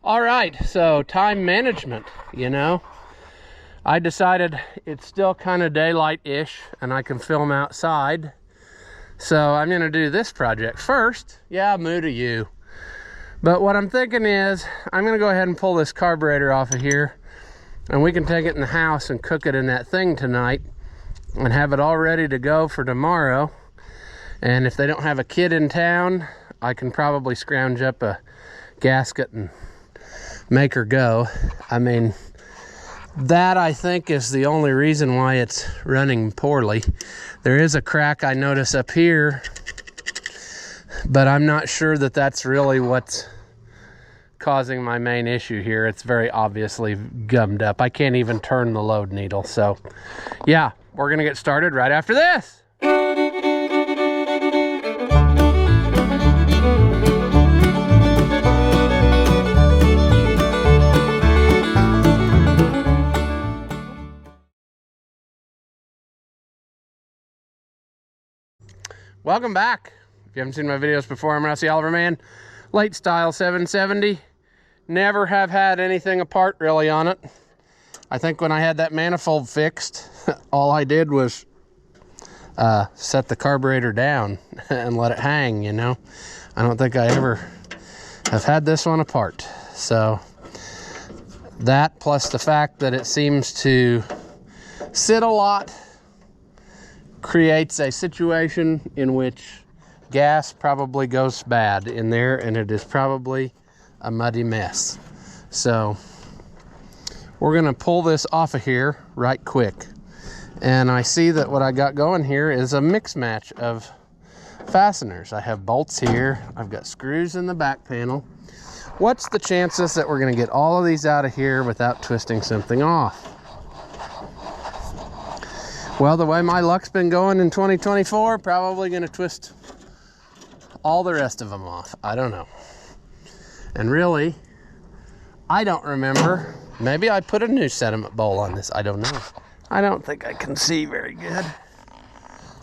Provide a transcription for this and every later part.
All right, so time management, you know. I decided it's still kind of daylight-ish and I can film outside. So I'm gonna do this project first. Yeah, moo to you. But what I'm thinking is I'm gonna go ahead and pull this carburetor off of here and we can take it in the house and cook it in that thing tonight and have it all ready to go for tomorrow. And if they don't have a kid in town, I can probably scrounge up a gasket and make her go. I mean, that I think is the only reason why it's running poorly. There is a crack I notice up here, but I'm not sure that that's really what's causing my main issue here. It's very obviously gummed up. I can't even turn the load needle. So yeah, we're gonna get started right after this. Welcome back. If you haven't seen my videos before, I'm Rusty Oliver Man. Late style 770. Never have had anything apart really on it. I think when I had that manifold fixed, all I did was set the carburetor down and let it hang, you know. I don't think I ever have had this one apart. So that plus the fact that it seems to sit a lot creates a situation in which gas probably goes bad in there and it is probably a muddy mess. So we're gonna pull this off of here right quick. And I see that what I got going here is a mix match of fasteners. I have bolts here, I've got screws in the back panel. What's the chances that we're gonna get all of these out of here without twisting something off? Well, the way my luck's been going in 2024, probably gonna twist all the rest of them off. I don't know. And really, I don't remember. Maybe I put a new sediment bowl on this. I don't know. I don't think I can see very good.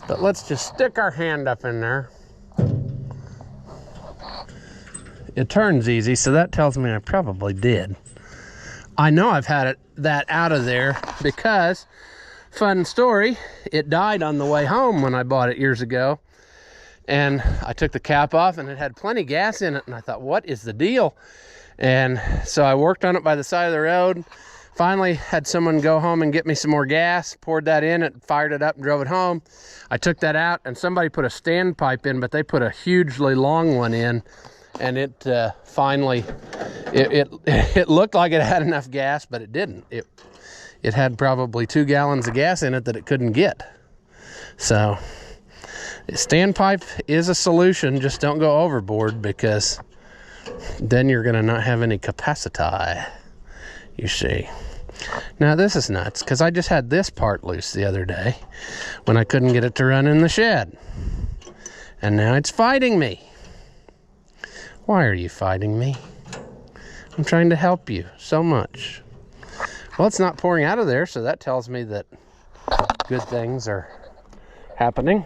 But let's just stick our hand up in there. It turns easy, so that tells me I probably did. I know I've had that out of there because, fun story, it died on the way home when I bought it years ago. And I took the cap off and it had plenty of gas in it. And I thought, what is the deal? And so I worked on it by the side of the road. Finally had someone go home and get me some more gas, poured that in, it fired it up and drove it home. I took that out and somebody put a standpipe in, but they put a hugely long one in. And it finally, it looked like it had enough gas, but it didn't. It had probably 2 gallons of gas in it that it couldn't get. So standpipe is a solution, just don't go overboard because then you're gonna not have any capacity, you see. Now this is nuts because I just had this part loose the other day when I couldn't get it to run in the shed. And now it's fighting me. Why are you fighting me? I'm trying to help you so much. Well, it's not pouring out of there, so that tells me that good things are happening.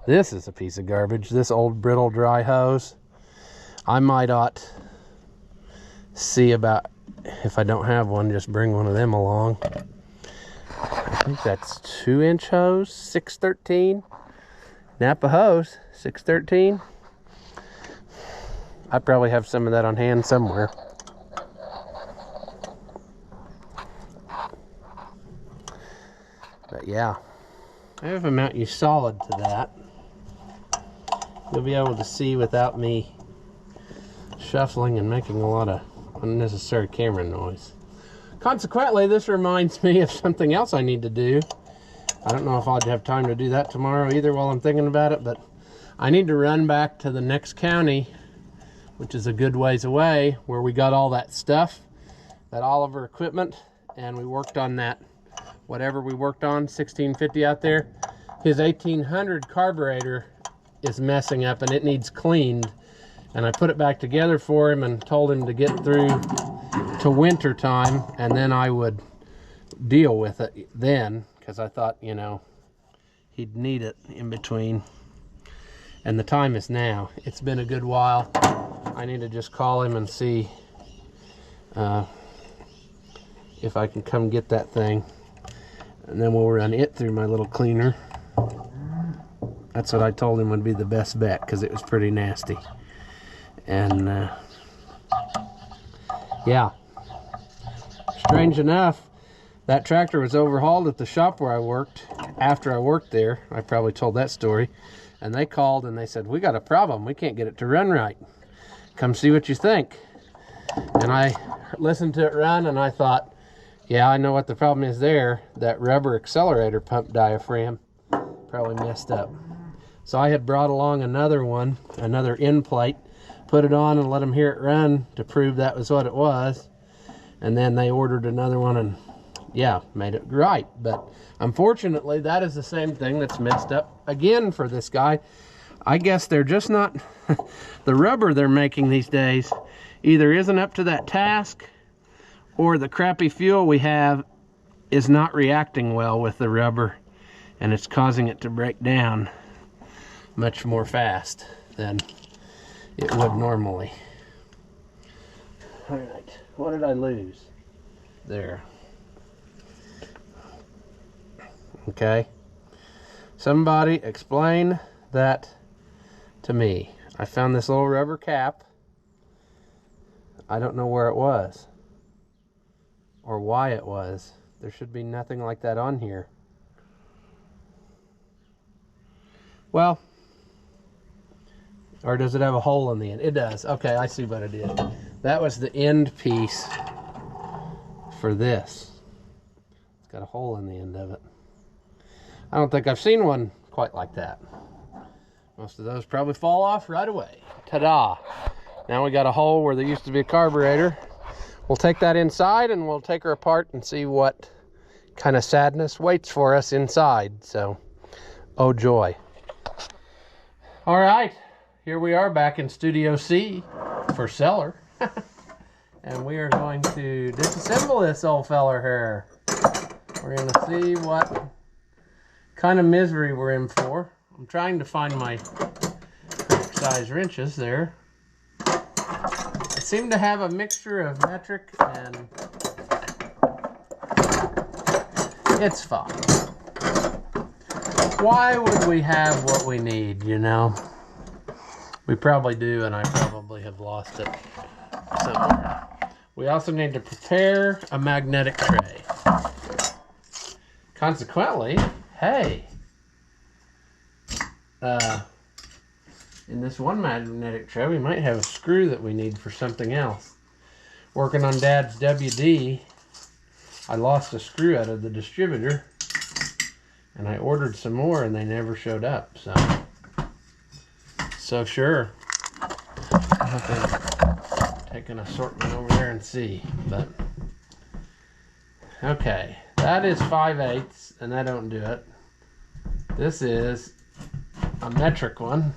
This is a piece of garbage, this old brittle dry hose. I might ought see about, if I don't have one, just bring one of them along. I think that's 2-inch hose, 613. Napa hose, 613. I probably have some of that on hand somewhere. But yeah, I have a mount you solid to that. You'll be able to see without me shuffling and making a lot of unnecessary camera noise. Consequently, this reminds me of something else I need to do. I don't know if I'd have time to do that tomorrow either while I'm thinking about it, but I need to run back to the next county, which is a good ways away, where we got all that stuff, that Oliver equipment, and we worked on that. Whatever we worked on, 1650 out there, his 1800 carburetor is messing up and it needs cleaned. And I put it back together for him and told him to get through to winter time and then I would deal with it then, because I thought, you know, he'd need it in between. And the time is now. It's been a good while. I need to just call him and see if I can come get that thing, and then we'll run it through my little cleaner. That's what I told him would be the best bet, because it was pretty nasty. And yeah, strange enough, that tractor was overhauled at the shop where I worked. After I worked there, I probably told that story, and they called and they said, we got a problem, we can't get it to run right, come see what you think. And I listened to it run, and I thought, yeah, I know what the problem is there. That rubber accelerator pump diaphragm probably messed up. So I had brought along another one, another end plate, put it on and let them hear it run to prove that was what it was. And then they ordered another one and, yeah, made it right. But unfortunately, that is the same thing that's messed up again for this guy. I guess they're just not, the rubber they're making these days either isn't up to that task, or the crappy fuel we have is not reacting well with the rubber, and it's causing it to break down much more fast than it would normally. All right, what did I lose? There. Okay. Somebody explain that to me. I found this little rubber cap. I don't know where it was or why it was. There should be nothing like that on here. Well, or does it have a hole in the end? It does. Okay, I see what it is. That was the end piece for this. It's got a hole in the end of it. I don't think I've seen one quite like that. Most of those probably fall off right away. Ta-da! Now we got a hole where there used to be a carburetor. We'll take that inside and we'll take her apart and see what kind of sadness waits for us inside. So, oh joy. All right, here we are back in Studio C for Seller. And we are going to disassemble this old feller here. We're going to see what kind of misery we're in for. I'm trying to find my correct size wrenches there. I seem to have a mixture of metric and it's fine. Why would we have what we need, you know? We probably do, and I probably have lost it somewhere. We also need to prepare a magnetic tray. Consequently, hey, in this one magnetic tray, we might have a screw that we need for something else. Working on Dad's WD, I lost a screw out of the distributor, and I ordered some more, and they never showed up. So sure, I'll have to take an assortment over there and see. But okay, that is 5/8, and that don't do it. This is a metric one.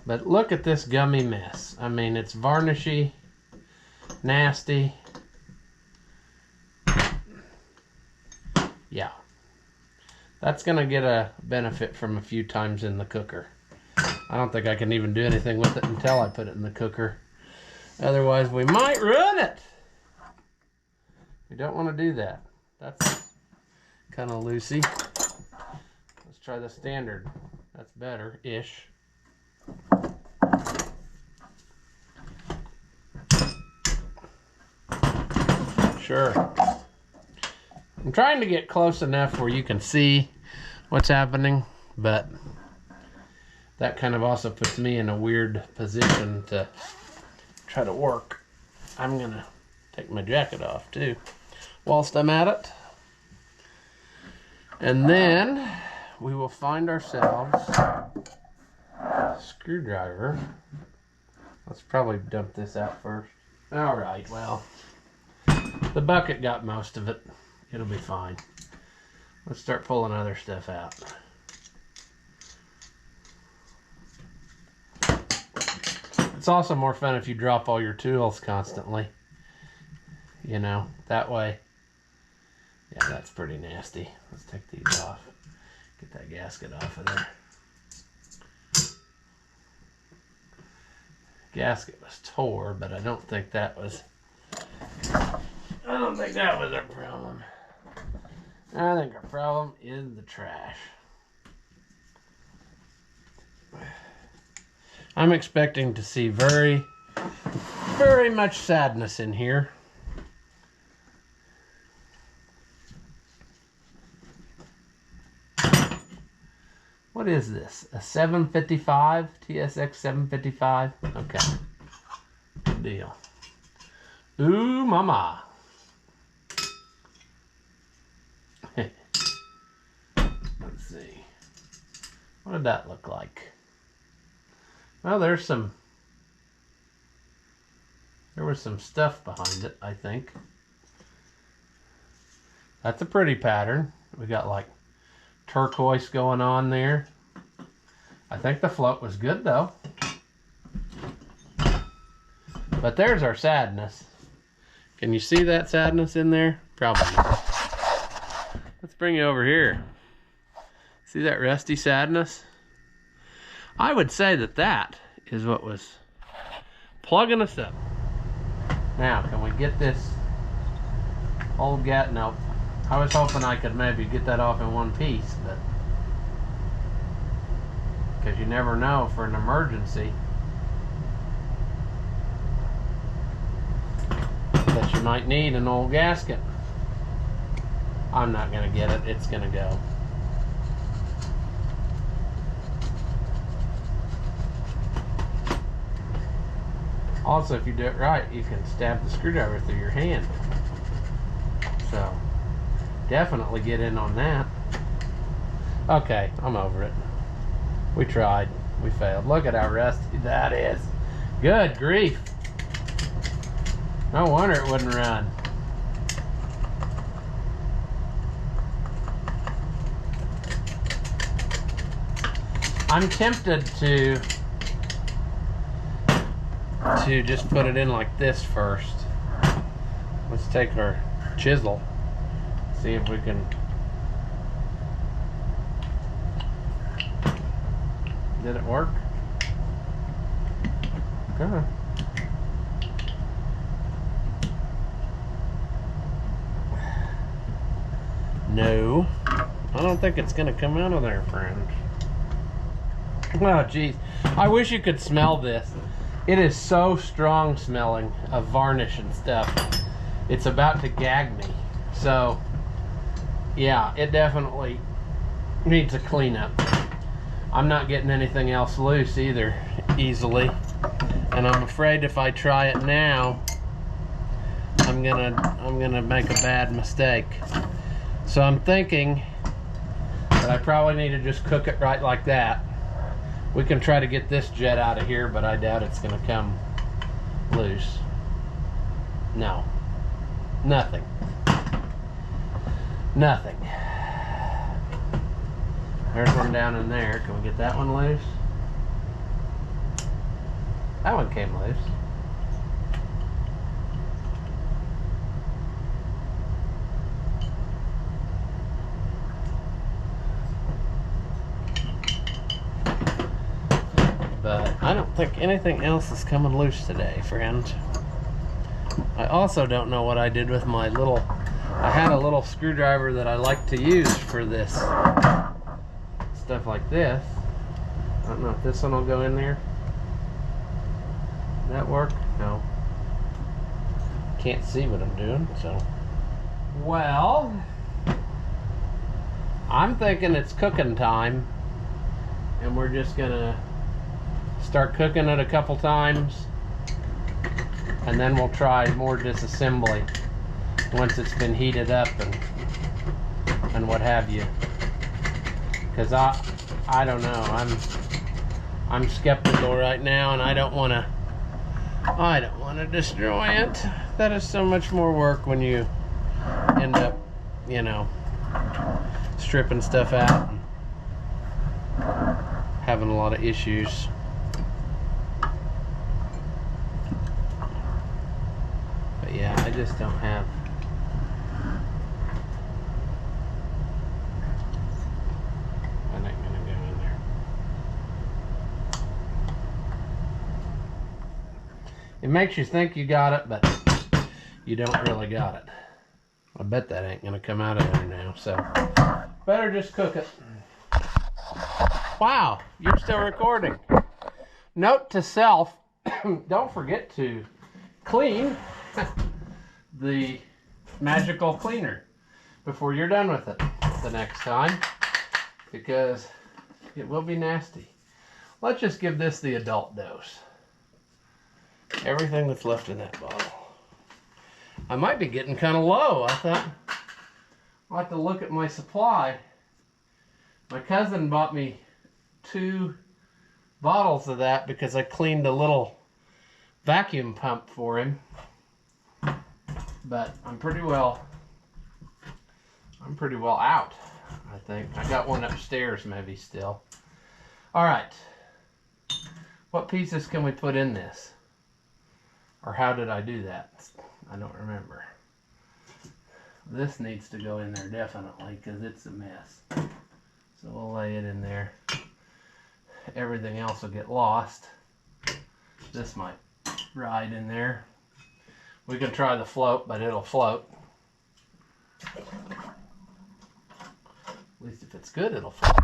But look at this gummy mess. I mean, it's varnishy, nasty. Yeah. That's going to get a benefit from a few times in the cooker. I don't think I can even do anything with it until I put it in the cooker. Otherwise, we might ruin it. We don't want to do that. That's kind of loosey. Let's try the standard. That's better-ish. Sure. I'm trying to get close enough where you can see what's happening, but that kind of also puts me in a weird position to try to work. I'm gonna take my jacket off too whilst I'm at it. And then we will find ourselves a screwdriver. Let's probably dump this out first. All right, well, the bucket got most of it. It'll be fine. Let's start pulling other stuff out. It's also more fun if you drop all your tools constantly. You know, that way. Yeah, that's pretty nasty. Let's take these off. Get that gasket off of there. gasket was tore, but I don't think that was our problem. I think our problem is the trash. I'm expecting to see very much sadness in here. What is this? A 755? TSX 755? Okay. Good deal. Ooh, mama. Let's see. What did that look like? Well, there was some stuff behind it, I think. That's a pretty pattern. We got like turquoise going on there. I think the float was good though. But there's our sadness. Can you see that sadness in there? Probably not. Let's bring you over here. See that rusty sadness? I would say that that is what was plugging us up. Now, can we get this old gat? Nope. I was hoping I could maybe get that off in one piece, but because you never know for an emergency that you might need an old gasket. I'm not gonna get it, it's gonna go. Also, if you do it right, you can stab the screwdriver through your hand. So, definitely get in on that. Okay, I'm over it. We tried. We failed. Look at how rusty that is. Good grief. No wonder it wouldn't run. I'm tempted to just put it in like this first. Let's take our chisel, see if we can. Did it work? Okay. No, I don't think it's gonna come out of there, friend. Oh geez, I wish you could smell this. It is so strong smelling of varnish and stuff. It's about to gag me. So yeah, it definitely needs a cleanup. I'm not getting anything else loose either easily, and I'm afraid if I try it now, I'm gonna make a bad mistake. So I'm thinking that I probably need to just cook it right like that. We can try to get this jet out of here, but I doubt it's gonna come loose. No, nothing. Nothing. There's one down in there. Can we get that one loose? That one came loose. But I don't think anything else is coming loose today, friend. I also don't know what I did with my little... I had a little screwdriver that I like to use for this stuff like this. I don't know if this one will go in there. That work? No. Can't see what I'm doing, so. Well, I'm thinking it's cooking time, and we're just gonna start cooking it a couple times, and then we'll try more disassembly once it's been heated up and what have you. Because I don't know, I'm skeptical right now, and I don't want to destroy it. That is so much more work when you end up, you know, stripping stuff out and having a lot of issues. But yeah, I just don't have. That ain't gonna go in there. It makes you think you got it, but you don't really got it. I bet that ain't gonna come out of there now, so better just cook it. Wow, you're still recording. Note to self, don't forget to clean the magical cleaner before you're done with it the next time, because it will be nasty. Let's just give this the adult dose. Everything that's left in that bottle. I might be getting kind of low. I thought I'll have to look at my supply. My cousin bought me 2 bottles of that because I cleaned a little vacuum pump for him. But I'm pretty well out, I think. I got one upstairs maybe still. All right. What pieces can we put in this? Or how did I do that? I don't remember. This needs to go in there definitely because it's a mess. So we'll lay it in there. Everything else will get lost. This might ride in there. We can try the float, but it'll float. At least if it's good, it'll float.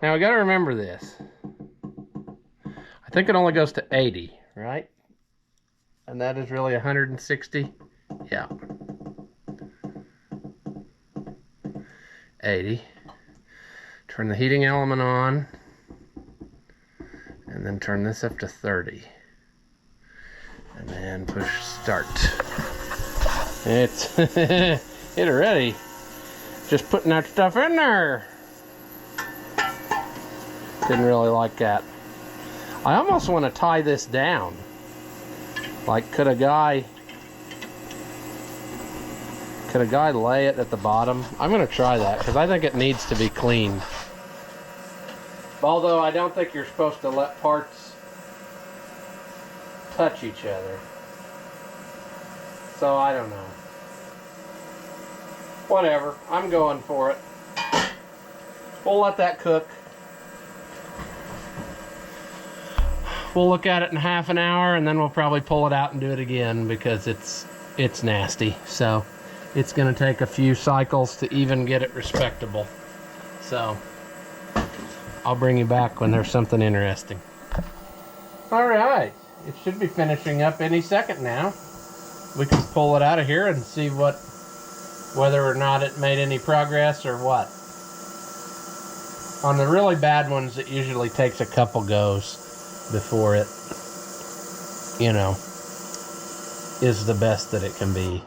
Now we got to remember this. I think it only goes to 80, right? And that is really 160. Yeah. 80. Turn the heating element on. And then turn this up to 30. And then push start. It's it already. Just putting that stuff in there. Didn't really like that. I almost want to tie this down. Like, could a guy lay it at the bottom? I'm going to try that because I think it needs to be cleaned. Although I don't think you're supposed to let parts touch each other. So I don't know. Whatever, I'm going for it. We'll let that cook. We'll look at it in half an hour and then we'll probably pull it out and do it again because it's nasty. So it's going to take a few cycles to even get it respectable. So I'll bring you back when there's something interesting. All right, it should be finishing up any second now. We can pull it out of here and see whether or not it made any progress or what. On the really bad ones, it usually takes a couple goes before it, you know, is the best that it can be.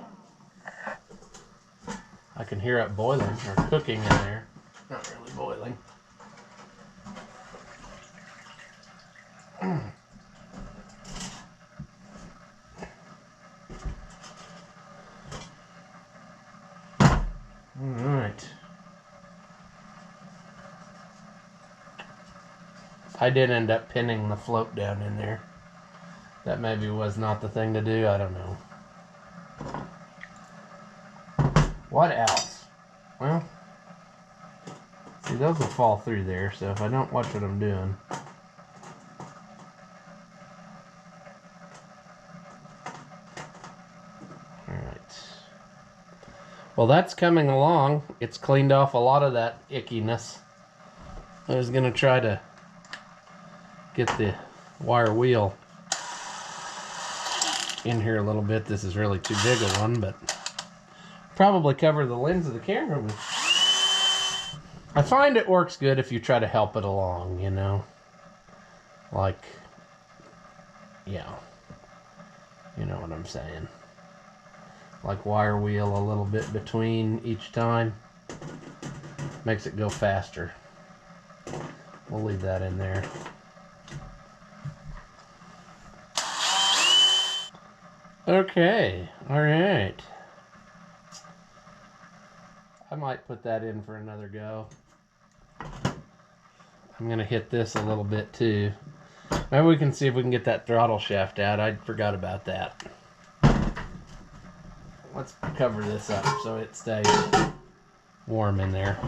I can hear it boiling or cooking in there. Not really boiling. Alright. I did end up pinning the float down in there. That maybe was not the thing to do, I don't know. What else? Well, see, those will fall through there, so if I don't watch what I'm doing. Alright. Well, that's coming along. It's cleaned off a lot of that ickiness. I was going to try to get the wire wheel in here a little bit. This is really too big a one, but probably cover the lens of the camera with. I find it works good if you try to help it along, you know. Like, yeah. You know what I'm saying. Like wire wheel a little bit between each time. Makes it go faster. We'll leave that in there. Okay, all right. I might put that in for another go. I'm gonna hit this a little bit too. Maybe we can see if we can get that throttle shaft out. I forgot about that. Let's cover this up so it stays warm in there.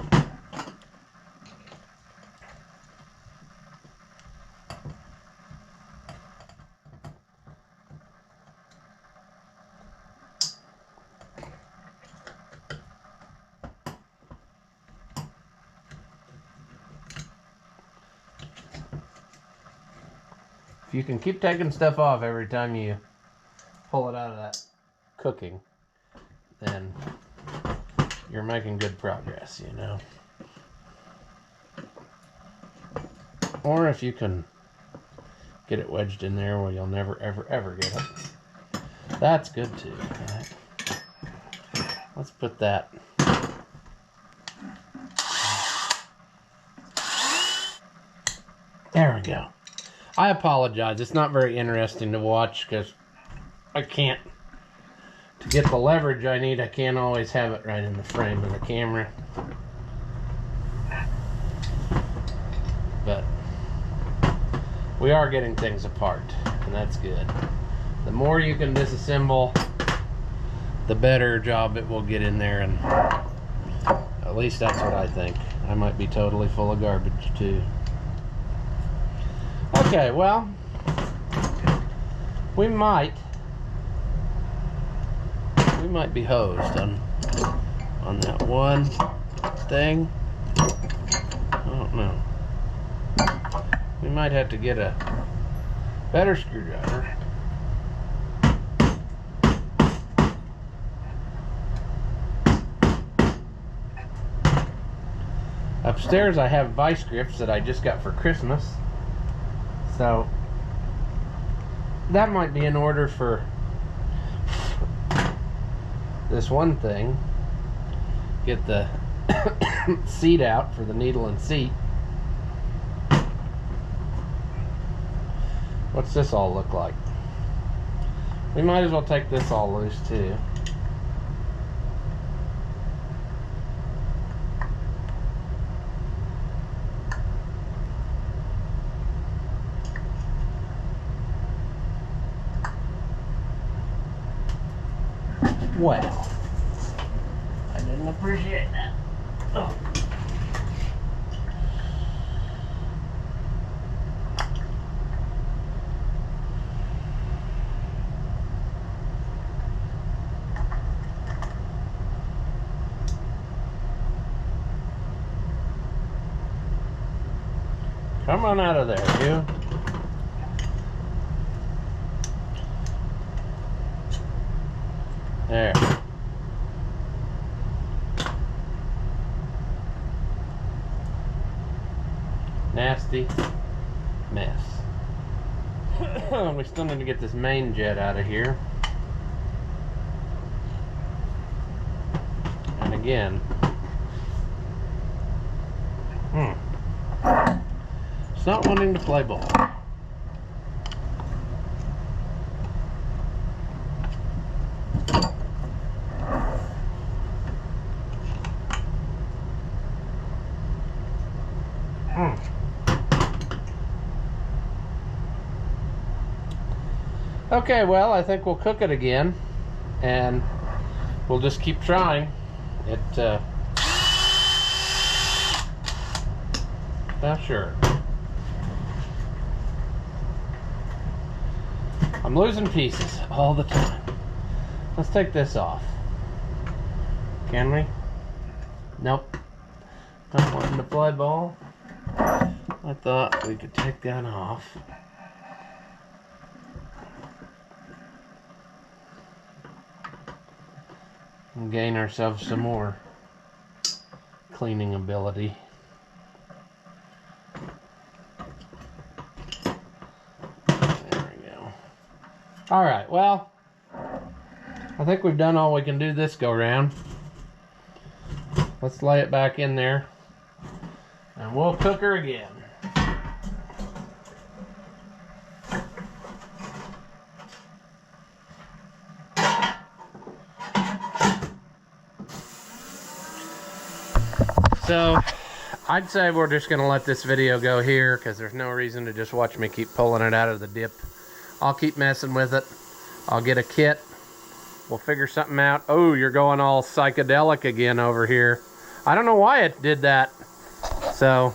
you can keep taking stuff off every time you pull it out of that cooking, then you're making good progress, you know. Or if you can get it wedged in there where you'll never ever get it, that's good too. Right? Let's put that. There we go. I apologize. It's not very interesting to watch because I can't, to get the leverage I need, I can't always have it right in the frame of the camera. But we are getting things apart, and that's good. The more you can disassemble, the better job it will get in there, and at least that's what I think. I might be totally full of garbage too. Okay, well, we might be hosed on that one thing. I don't know. We might have to get a better screwdriver. Upstairs I have vice grips that I just got for Christmas. So that might be in order for this one thing. Get the seat out for the needle and seat. What's this all look like? We might as well take this all loose too. Well, I didn't appreciate that. Oh. Come on out of there, you. There. Nasty mess. We still need to get this main jet out of here. And again, it's not wanting to play ball. Okay, well, I think we'll cook it again, and we'll just keep trying. Not sure. I'm losing pieces all the time. Let's take this off. Can we? Nope. Not wanting to play ball. I thought we could take that off. And gain ourselves some more cleaning ability. There we go. Alright, well, I think we've done all we can do this go round. Let's lay it back in there and we'll cook her again. So, I'd say we're just going to let this video go here because there's no reason to just watch me keep pulling it out of the dip. I'll keep messing with it. I'll get a kit. We'll figure something out. Oh, you're going all psychedelic again over here. I don't know why it did that. So,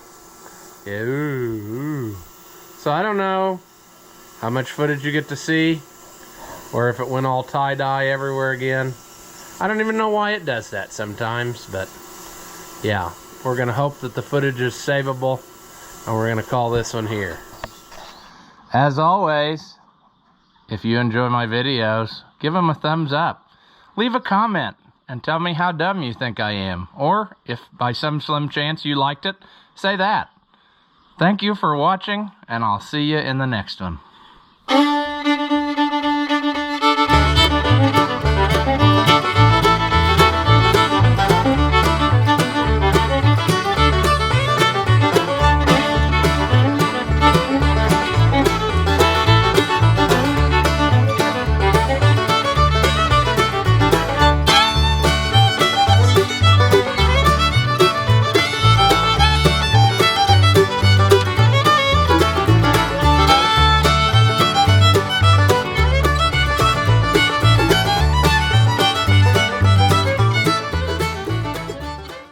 yeah, ooh. So I don't know how much footage you get to see or if it went all tie-dye everywhere again. I don't even know why it does that sometimes, but yeah. We're going to hope that the footage is savable, and we're going to call this one here. As always, if you enjoy my videos, give them a thumbs up. Leave a comment and tell me how dumb you think I am. Or, if by some slim chance you liked it, say that. Thank you for watching, and I'll see you in the next one.